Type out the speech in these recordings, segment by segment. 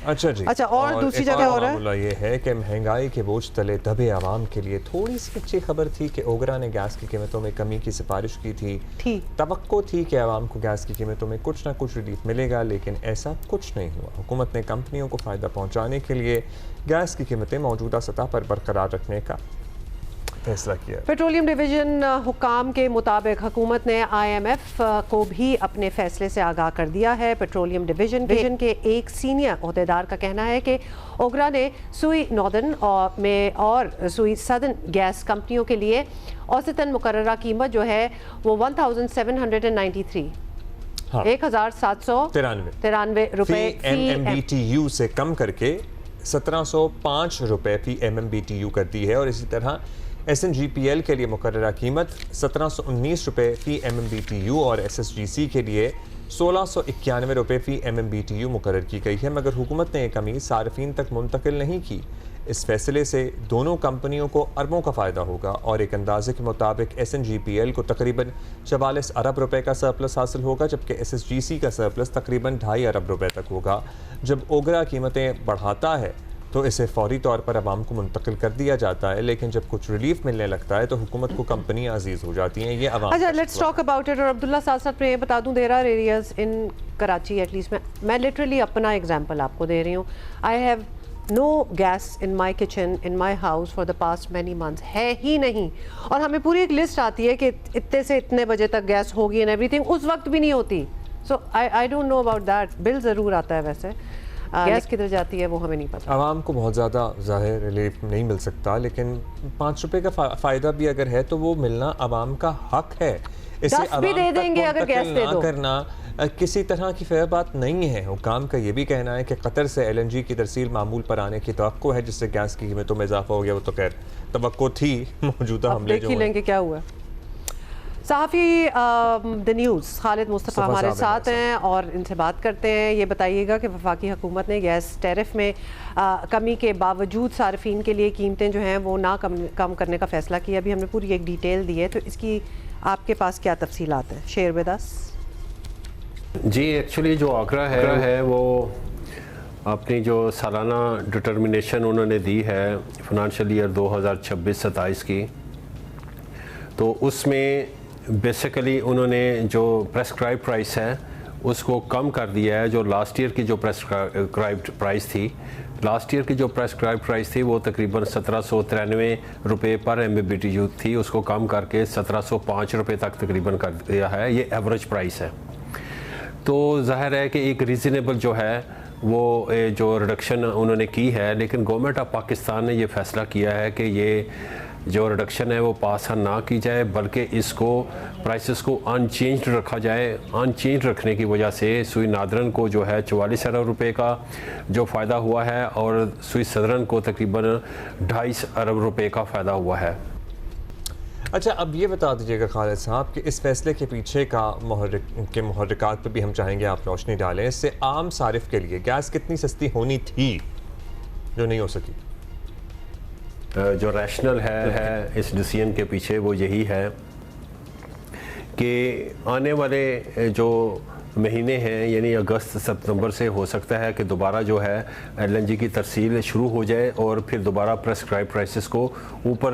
अच्छा जी। अच्छा, और दूसरी जगह हो रहा है मामला ये है कि महंगाई के बोझ तले दबे आवाम के लिए थोड़ी सी अच्छी खबर थी कि ओगरा ने गैस की कीमतों में कमी की सिफारिश की थी। तवक्को थी कि आवाम को गैस की कीमतों में कुछ ना कुछ रिलीफ मिलेगा, लेकिन ऐसा कुछ नहीं हुआ। हुकूमत ने कंपनियों को फ़ायदा पहुँचाने के लिए गैस की कीमतें मौजूदा सतह पर बरकरार रखने का फैसला किया। पेट्रोलियम डिवीजन हुकाम के मुताबिक हुकूमत ने IMF को भी अपने फैसले से आगाह कर दिया है। पेट्रोलियम डिवीजन के एक सीनियर ओहदेदार का कहना है कि ओगरा ने सुई नॉर्दर्न और सुई सदर्न गैस कंपनियों के लिए औसतन मुकर्ररा कीमत जो है वो 1793 1793 रुपये फी MMBTU से कम करके 1705 रुपये फी MMBTU कर दी है। और इसी तरह SNGPL के लिए मुकर्ररा कीमत 1719 रुपये फ़ी MMBTU और SSGC के लिए 1691 रुपये फ़ी MMBTU मुकर्रर की गई है, मगर हुकूमत ने ये कमी सार्फिन तक मुंतकिल नहीं की। इस फैसले से दोनों कंपनियों को अरबों का फ़ायदा होगा और एक अंदाजे के मुताबिक SNGPL को तकरीबन 44 अरब रुपए का सरप्लस हासिल होगा, जबकि SSGC का सरप्लस तकरीबन 2.5 अरब रुपए तक होगा। जब ओगरा कीमतें बढ़ाता है तो इसे फौरी तौर पर आवाम को मुंतकिल कर दिया जाता है, लेकिन जब कुछ रिलीफ मिलने लगता है तो हुकूमत को कंपनियां अजीज हो जाती हैं। ये आवाम। अच्छा, लेट्स टॉक अबाउट इट। और अब्दुल्ला साथ साथ मैं ये बता दूं, there are areas in Karachi at least, मैं लिटरली अपना एग्जांपल आपको दे रही हूँ। I have no gas in my kitchen in my house for the past many months, है ही नहीं। और हमें पूरी एक लिस्ट आती है कि इतने से इतने बजे तक गैस होगी एंड एवरीथिंग, उस वक्त भी नहीं होती। So I don't know about that. Bill ज़रूर आता है वैसे, गैस किधर जाती है वो हमें नहीं पता। आवाम को बहुत ज़्यादा ज़ाहिर रिलीफ नहीं मिल सकता, लेकिन 5 रुपए का फ़ायदा भी अगर है तो वो मिलना आवाम का हक है। इसे 10 भी दे देंगे अगर गैस दे दो। करना किसी तरह की फेयर बात नहीं है। हुकाम का ये भी कहना है कि कतर से LNG की तरसील मामूल पर आने की तवक्को है, जिससे गैस की कीमतों में इजाफा हो गया। वो तो खैर तवक्को थी, मौजूदा हमले देख ही लेंगे क्या हुआ। सहाफ़ी द न्यूज़ खालिद मुस्तफ़ा हमारे साथ हैं और इनसे बात करते हैं। ये बताइएगा कि वफाकी हुकूमत ने गैस टैरिफ में कमी के बावजूद सार्फिन के लिए कीमतें जो हैं वो ना कम करने का फ़ैसला किया। अभी हमने पूरी एक डिटेल दी है, तो इसकी आपके पास क्या तफसीलात हैं? Share with us. जी, एक्चुअली जो आगरा है वो अपनी जो सालाना डिटर्मिनेशन उन्होंने दी है फिनंशियल ईयर 2026-27 की, तो उसमें बेसिकली उन्होंने जो प्रेस्क्राइब प्राइस है उसको कम कर दिया है। जो लास्ट ईयर की जो प्रेस्क्राइब्ड प्राइस थी, लास्ट ईयर की जो प्रेस्क्राइब प्राइस थी वो तकरीबन 1793 रुपये पर MMBTU थी, उसको कम करके 1705 रुपये तक तकरीबन कर दिया है। ये एवरेज प्राइस है। तो ज़ाहिर है कि एक रीज़नेबल जो है वो जो रिडक्शन उन्होंने की है, लेकिन गवर्नमेंट ऑफ पाकिस्तान ने ये फ़ैसला किया है कि ये जो रिडक्शन है वो पास ऑन ना की जाए, बल्कि इसको प्राइसेस को अनचेंज्ड रखा जाए। अनचेंज रखने की वजह से सुई नादरन को जो है 44 अरब रुपये का जो फ़ायदा हुआ है और सुई सदरन को तकरीबन 2.5 अरब रुपये का फ़ायदा हुआ है। अच्छा, अब ये बता दीजिएगा खालिद साहब कि इस फैसले के पीछे का मुहर्रिकात पर भी हम चाहेंगे आप रोशनी डालें। इससे आम सारिफ के लिए गैस कितनी सस्ती होनी थी जो नहीं हो सकी? जो रैशनल है इस डिसीजन के पीछे वो यही है कि आने वाले जो महीने हैं, यानी अगस्त सितंबर से हो सकता है कि दोबारा जो है LNG की तरसील शुरू हो जाए और फिर दोबारा प्रेस्क्राइब प्राइसेस को ऊपर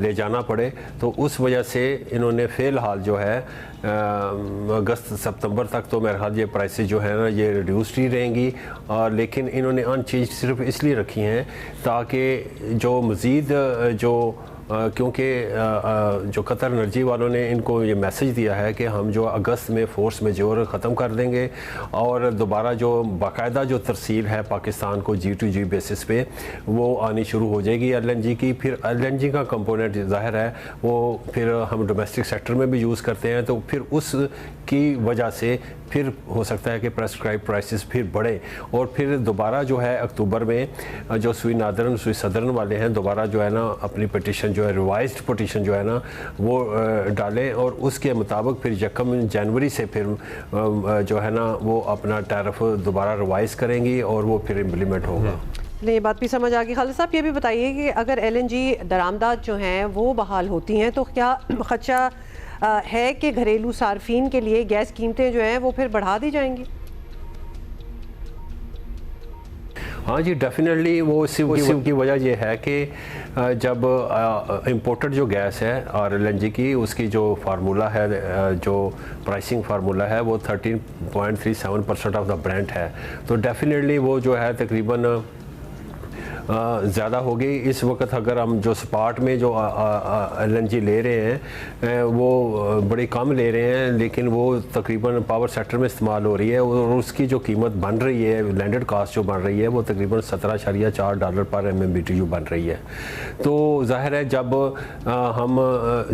ले जाना पड़े। तो उस वजह से इन्होंने फ़िलहाल जो है अगस्त सितंबर तक तो मेरे ख्याल ये प्राइसेस जो है ना ये रिड्यूस्ड ही रहेंगी, और लेकिन इन्होंने अनचेंज सिर्फ इसलिए रखी हैं ताकि जो मज़ीद जो क्योंकि जो कतर एनर्जी वालों ने इनको ये मैसेज दिया है कि हम जो अगस्त में फोर्स मेजोर ख़त्म कर देंगे और दोबारा जो बाकायदा जो तरसील है पाकिस्तान को G2G बेसिस पे वो आनी शुरू हो जाएगी LNG की। फिर LNG का कंपोनेंट ज़ाहिर है वो फिर हम डोमेस्टिक सेक्टर में भी यूज़ करते हैं, तो फिर उसकी वजह से फिर हो सकता है कि प्रेस्क्राइब प्राइसेस फिर बढ़े और फिर दोबारा जो है अक्टूबर में जो सुई नादरन सुई सदरन वाले हैं दोबारा जो है ना अपनी पटिशन जो है रिवाइज्ड पटिशन जो है ना वो डालें और उसके मुताबिक फिर 1 जनवरी से फिर जो है ना वो अपना टैरिफ दोबारा रिवाइज करेंगी और वो फिर इम्प्लीमेंट होगा। ये बात भी समझ आ गई। खालिद साहब, ये भी बताइए कि अगर LNG दरामदात जो हैं वो बहाल होती हैं तो क्या खदशा है कि घरेलू सार्फिन के लिए गैस कीमतें जो हैं वो फिर बढ़ा दी जाएंगी? हाँ जी, डेफिनेटली वो इसी की वजह ये है कि जब इम्पोर्टेड जो गैस है और एलएनजी की, उसकी जो फार्मूला है, जो प्राइसिंग फार्मूला है वो 13.37% ऑफ द ब्रेंट है। तो डेफिनेटली वो जो है तकरीबन ज़्यादा होगी। इस वक्त अगर हम जो स्पॉट में जो एलएनजी ले रहे हैं वो बड़ी कम ले रहे हैं, लेकिन वो तकरीबन पावर सेक्टर में इस्तेमाल हो रही है और उसकी जो कीमत बन रही है, लैंडेड कास्ट जो बन रही है, वो तकरीबन $17.4 पर MMBTU बन रही है। तो जाहिर है जब हम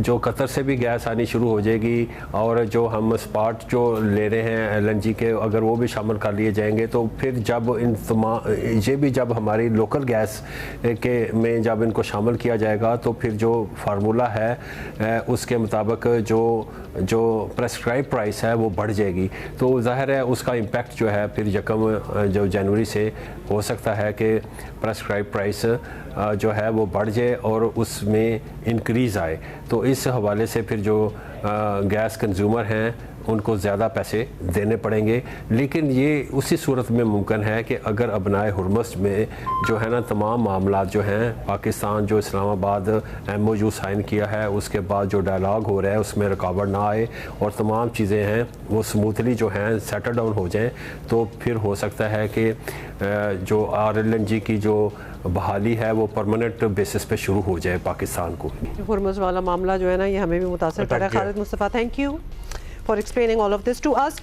जो कतर से भी गैस आनी शुरू हो जाएगी और जो हम स्पॉट जो ले रहे हैं एलएनजी के, अगर वो भी शामिल कर लिए जाएंगे, तो फिर जब ये भी जब हमारी लोकल गैस के में जब इनको शामिल किया जाएगा, तो फिर जो फार्मूला है उसके मुताबिक जो प्रेस्क्राइब प्राइस है वो बढ़ जाएगी। तो जाहिर है उसका इम्पैक्ट जो है फिर जो जनवरी से हो सकता है कि प्रेस्क्राइब प्राइस जो है वो बढ़ जाए और उसमें इंक्रीज़ आए। तो इस हवाले से फिर जो गैस कंज्यूमर हैं उनको ज़्यादा पैसे देने पड़ेंगे। लेकिन ये उसी सूरत में मुमकिन है कि अगर अबनाए हुर्मुज़ में जो है ना तमाम मामला जो हैं, पाकिस्तान जो इस्लामाबाद MOU साइन किया है, उसके बाद जो डायलॉग हो रहा है उसमें रुकावट ना आए और तमाम चीज़ें हैं वो स्मूथली जो हैं सेटल डाउन हो जाएं, तो फिर हो सकता है कि जो RLNG की जो बहाली है वो परमानेंट बेसिस पे शुरू हो जाए पाकिस्तान को। हुर्मुज़ वाला मामला जो है ना, ये हमें भी मुतासर कर रहा है। Khalid Mustafa, thank you for explaining all of this to us.